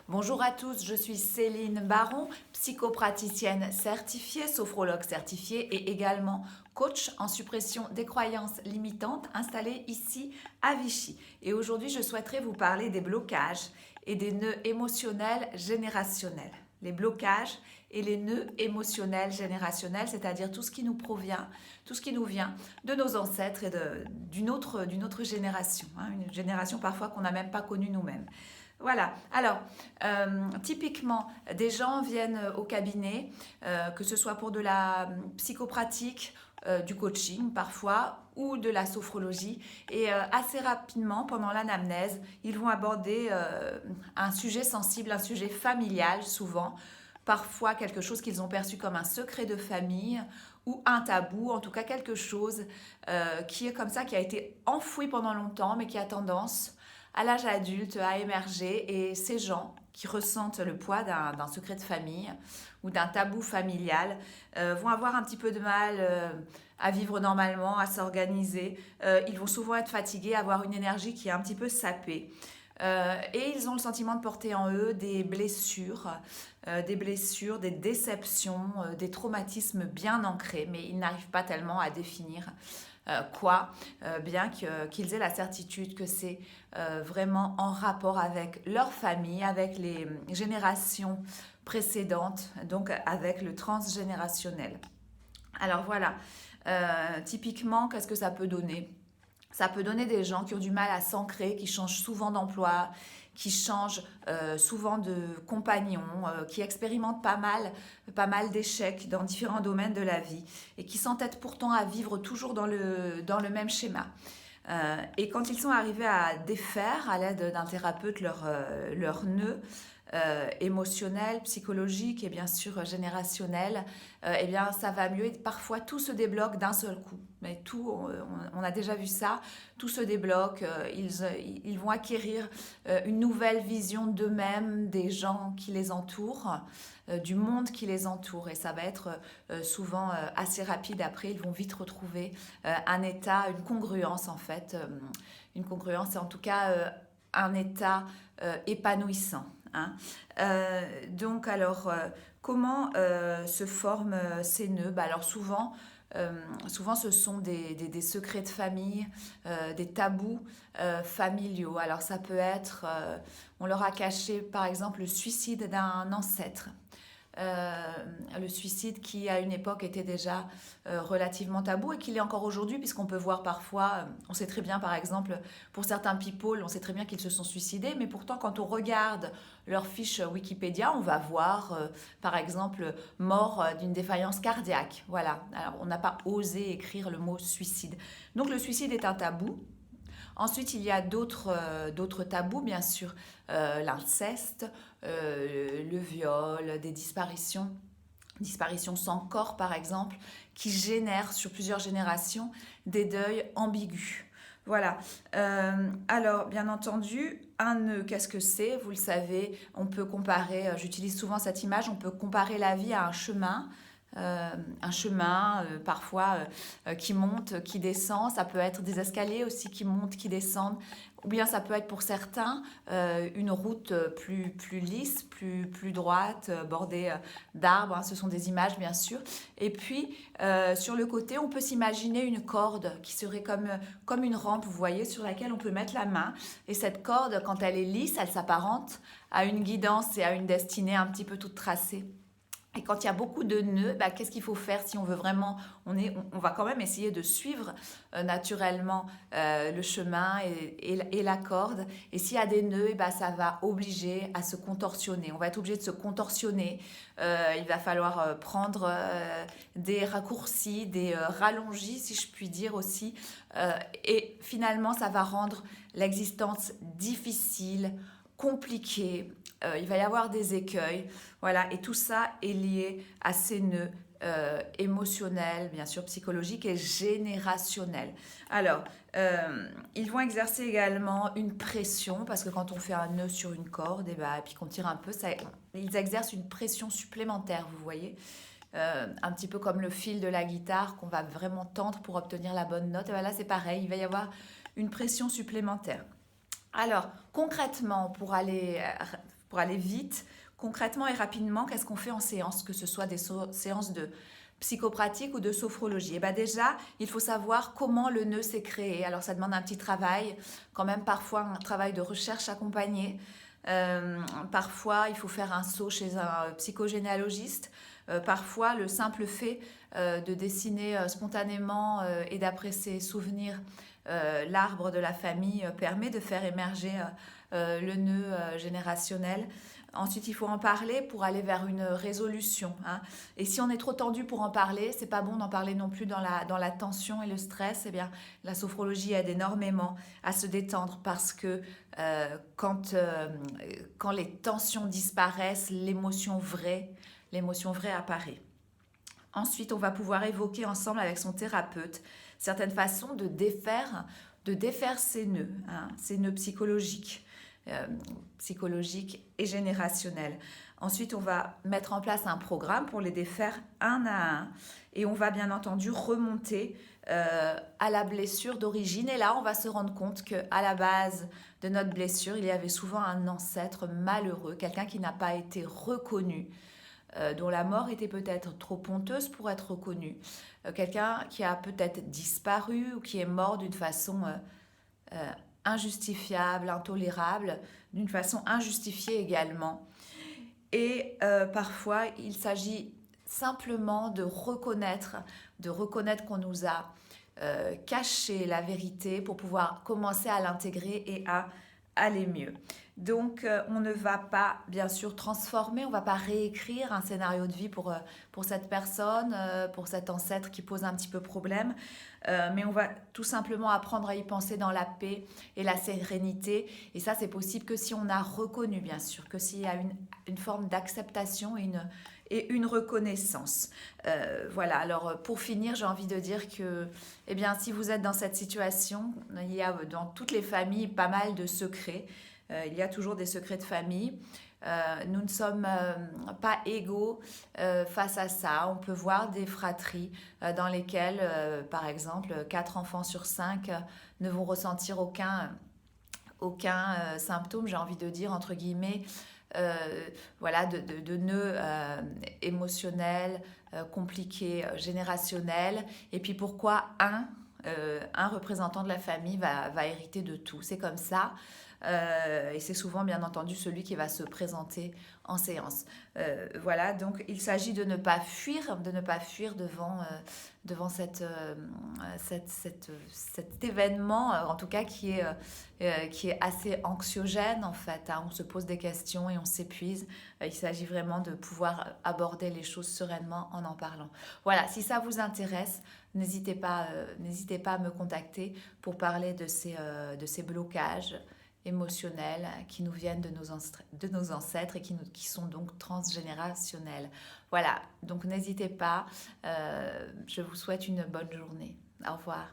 Bonjour à tous, je suis Céline Baron, psychopraticienne certifiée, sophrologue certifiée et également coach en suppression des croyances limitantes installée ici à Vichy. Et aujourd'hui, je souhaiterais vous parler des blocages et des nœuds émotionnels générationnels. Les blocages et les nœuds émotionnels générationnels, c'est-à-dire tout ce qui nous provient, tout ce qui nous vient de nos ancêtres et d'une autre génération, une génération parfois qu'on n'a même pas connue nous-mêmes. Voilà, alors typiquement des gens viennent au cabinet, que ce soit pour de la psychopratique, du coaching parfois ou de la sophrologie et assez rapidement pendant l'anamnèse ils vont aborder un sujet sensible, un sujet familial souvent, parfois quelque chose qu'ils ont perçu comme un secret de famille ou un tabou, en tout cas quelque chose qui est comme ça, qui a été enfoui pendant longtemps mais qui a tendance à l'âge adulte à émerger, et ces gens qui ressentent le poids d'un secret de famille ou d'un tabou familial vont avoir un petit peu de mal à vivre normalement, à s'organiser. Ils vont souvent être fatigués, avoir une énergie qui est un petit peu sapée. Et ils ont le sentiment de porter en eux des blessures, des déceptions, des traumatismes bien ancrés, mais ils n'arrivent pas tellement à définir bien qu'ils aient la certitude que c'est vraiment en rapport avec leur famille, avec les générations précédentes, donc avec le transgénérationnel. Alors voilà, typiquement, qu'est-ce que ça peut donner? Ça peut donner des gens qui ont du mal à s'ancrer, qui changent souvent d'emploi, qui changent souvent de compagnon, qui expérimentent pas mal d'échecs dans différents domaines de la vie et qui s'entêtent pourtant à vivre toujours dans le même schéma. Et quand ils sont arrivés à défaire à l'aide d'un thérapeute leur nœud, émotionnel, psychologique et bien sûr générationnel, eh bien ça va mieux et parfois tout se débloque d'un seul coup. Mais tout, on a déjà vu ça, tout se débloque, ils vont acquérir une nouvelle vision d'eux-mêmes, des gens qui les entourent, du monde qui les entoure, et ça va être souvent assez rapide. Après ils vont vite retrouver un état, une congruence en fait, une congruence et en tout cas un état épanouissant. Hein. Donc alors, comment se forment ces nœuds? Alors souvent, ce sont des secrets de famille, des tabous familiaux. Alors ça peut être, on leur a caché par exemple le suicide d'un ancêtre. Le suicide qui à une époque était déjà relativement tabou et qui l'est encore aujourd'hui, puisqu'on peut voir parfois, on sait très bien par exemple pour certains people, on sait très bien qu'ils se sont suicidés, mais pourtant quand on regarde leur fiche Wikipédia, on va voir par exemple mort d'une défaillance cardiaque. Voilà, alors on n'a pas osé écrire le mot suicide. Donc le suicide est un tabou. Ensuite, il y a d'autres tabous, bien sûr, l'inceste, le viol, des disparitions sans corps par exemple, qui génèrent sur plusieurs générations des deuils ambigus. Voilà. Alors, bien entendu, un nœud, qu'est-ce que c'est? Vous le savez, on peut comparer, j'utilise souvent cette image, on peut comparer la vie à un chemin parfois qui monte, qui descend. Ça peut être des escaliers aussi qui montent, qui descendent. Ou bien ça peut être pour certains une route plus lisse, plus droite, bordée d'arbres. Hein, ce sont des images bien sûr. Et puis sur le côté, on peut s'imaginer une corde qui serait comme une rampe, vous voyez, sur laquelle on peut mettre la main. Et cette corde, quand elle est lisse, elle s'apparente à une guidance et à une destinée un petit peu toute tracée. Et quand il y a beaucoup de nœuds, bah, qu'est-ce qu'il faut faire si on veut vraiment, on va quand même essayer de suivre naturellement le chemin et la corde. Et s'il y a des nœuds, bah, ça va obliger à se contorsionner. On va être obligé de se contorsionner. Il va falloir prendre des raccourcis, des rallongis, si je puis dire aussi. Et finalement, ça va rendre l'existence difficile, compliquée. Il va y avoir des écueils, voilà, et tout ça est lié à ces nœuds émotionnels, bien sûr psychologiques et générationnels. Alors, ils vont exercer également une pression, parce que quand on fait un nœud sur une corde, et puis qu'on tire un peu, ils exercent une pression supplémentaire, vous voyez. Un petit peu comme le fil de la guitare qu'on va vraiment tendre pour obtenir la bonne note. Et là, c'est pareil, il va y avoir une pression supplémentaire. Alors, concrètement, pour aller pour aller vite, concrètement et rapidement, qu'est-ce qu'on fait en séance, que ce soit des séances de psychopratique ou de sophrologie. Et bien déjà, il faut savoir comment le nœud s'est créé. Alors ça demande un petit travail, quand même parfois un travail de recherche accompagné. Parfois, il faut faire un saut chez un psychogénéalogiste. Parfois, le simple fait de dessiner spontanément et d'après ses souvenirs l'arbre de la famille permet de faire émerger le nœud générationnel. Ensuite, il faut en parler pour aller vers une résolution, hein. Et si on est trop tendu pour en parler, c'est pas bon d'en parler non plus dans la tension et le stress. Eh bien, la sophrologie aide énormément à se détendre parce que quand les tensions disparaissent, l'émotion vraie apparaît. Ensuite, on va pouvoir évoquer ensemble avec son thérapeute certaines façons de défaire ces nœuds, hein, ces nœuds psychologiques et générationnels. Ensuite, on va mettre en place un programme pour les défaire un à un. Et on va bien entendu remonter à la blessure d'origine. Et là, on va se rendre compte qu'à la base de notre blessure, il y avait souvent un ancêtre malheureux, quelqu'un qui n'a pas été reconnu, dont la mort était peut-être trop honteuse pour être reconnue, quelqu'un qui a peut-être disparu ou qui est mort d'une façon injustifiable, intolérable, d'une façon injustifiée également. Et parfois, il s'agit simplement de reconnaître qu'on nous a caché la vérité pour pouvoir commencer à l'intégrer et à aller mieux. Donc, on ne va pas, bien sûr, transformer, on ne va pas réécrire un scénario de vie pour cette personne, pour cet ancêtre qui pose un petit peu problème, mais on va tout simplement apprendre à y penser dans la paix et la sérénité. Et ça, c'est possible que si on a reconnu, bien sûr, que s'il y a une forme d'acceptation et une reconnaissance. Voilà, alors pour finir, j'ai envie de dire que, eh bien, si vous êtes dans cette situation, il y a dans toutes les familles pas mal de secrets. Il y a toujours des secrets de famille. Nous ne sommes pas égaux face à ça. On peut voir des fratries dans lesquelles, par exemple, 4 enfants sur 5 ne vont ressentir aucun symptôme, j'ai envie de dire, entre guillemets, voilà, de nœuds émotionnels, compliqués, générationnels. Et puis pourquoi un représentant de la famille va hériter de tout. C'est comme ça. Et c'est souvent, bien entendu, celui qui va se présenter en séance. Voilà, donc il s'agit de ne pas fuir devant cet événement, en tout cas qui est assez anxiogène en fait, hein. On se pose des questions et on s'épuise. Il s'agit vraiment de pouvoir aborder les choses sereinement en parlant. Voilà, si ça vous intéresse, n'hésitez pas à me contacter pour parler de ces blocages émotionnels qui nous viennent de nos ancêtres et qui sont donc transgénérationnels. Voilà, donc n'hésitez pas. Je vous souhaite une bonne journée. Au revoir.